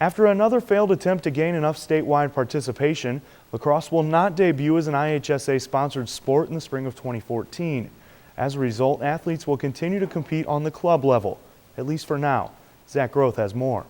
After another failed attempt to gain enough statewide participation, lacrosse will not debut as an IHSA-sponsored sport in the spring of 2014. As a result, athletes will continue to compete on the club level, at least for now. Zach Groth has more.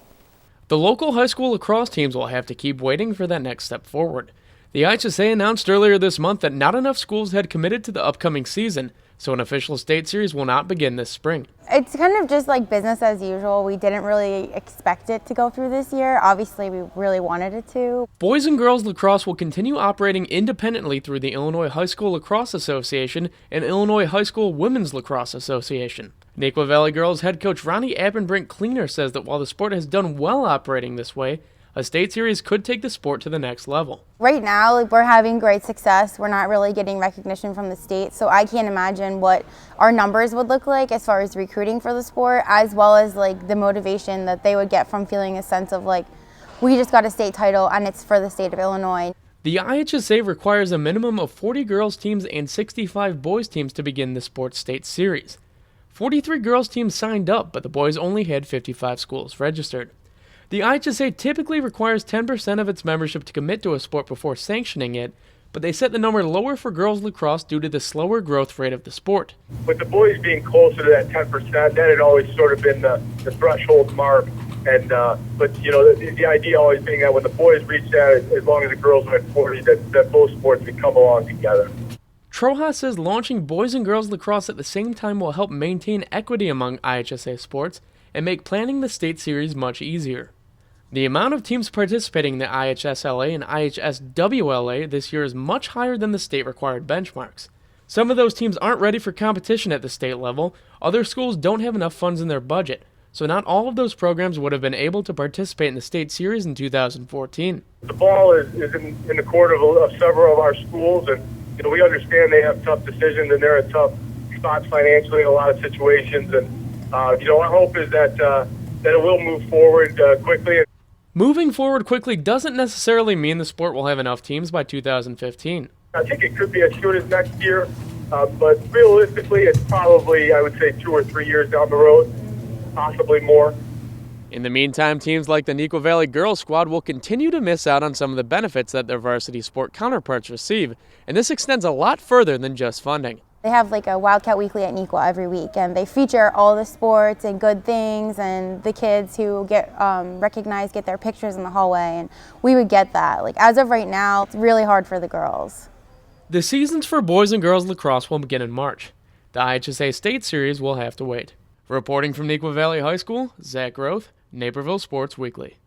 The local high school lacrosse teams will have to keep waiting for that next step forward. The IHSA announced earlier this month that not enough schools had committed to the upcoming season, so an official state series will not begin this spring. It's kind of just like business as usual. We didn't really expect it to go through this year. Obviously, we really wanted it to. Boys and girls lacrosse will continue operating independently through the Illinois High School Lacrosse Association and Illinois High School Women's Lacrosse Association. Naperville Valley Girls head coach Ronnie Appenbrink-Cleaner says that while the sport has done well operating this way, a state series could take the sport to the next level. Right now, we're having great success. We're not really getting recognition from the state, so I can't imagine what our numbers would look like as far as recruiting for the sport, as well as like the motivation that they would get from feeling a sense of like, we just got a state title and it's for the state of Illinois. The IHSA requires a minimum of 40 girls teams and 65 boys teams to begin the sport's state series. 43 girls teams signed up, but the boys only had 55 schools registered. The IHSA typically requires 10% of its membership to commit to a sport before sanctioning it, but they set the number lower for girls lacrosse due to the slower growth rate of the sport. With the boys being closer to that 10%, that had always sort of been the threshold mark. And but you know, the idea always being that when the boys reach that, as long as the girls went 40, that both sports could come along together. Troja says launching boys and girls lacrosse at the same time will help maintain equity among IHSA sports and make planning the state series much easier. The amount of teams participating in the IHSLA and IHSWLA this year is much higher than the state-required benchmarks. Some of those teams aren't ready for competition at the state level, other schools don't have enough funds in their budget, so not all of those programs would have been able to participate in the state series in 2014. The ball is in the court of several of our schools, and you know, we understand they have tough decisions and they're in tough spots financially in a lot of situations, and you know, our hope is that it will move forward quickly. Moving forward quickly doesn't necessarily mean the sport will have enough teams by 2015. I think it could be as soon as next year, but realistically, it's probably, I would say, 2 or 3 years down the road, possibly more. In the meantime, teams like the Naperville Valley Girls Squad will continue to miss out on some of the benefits that their varsity sport counterparts receive, and this extends a lot further than just funding. They have like a Wildcat Weekly at Nequa every week, and they feature all the sports and good things, and the kids who get recognized get their pictures in the hallway, and we would get that. Like, as of right now, it's really hard for the girls. The seasons for boys and girls lacrosse will begin in March. The IHSA State Series will have to wait. Reporting from Naperville Valley High School, Zach Groth, Naperville Sports Weekly.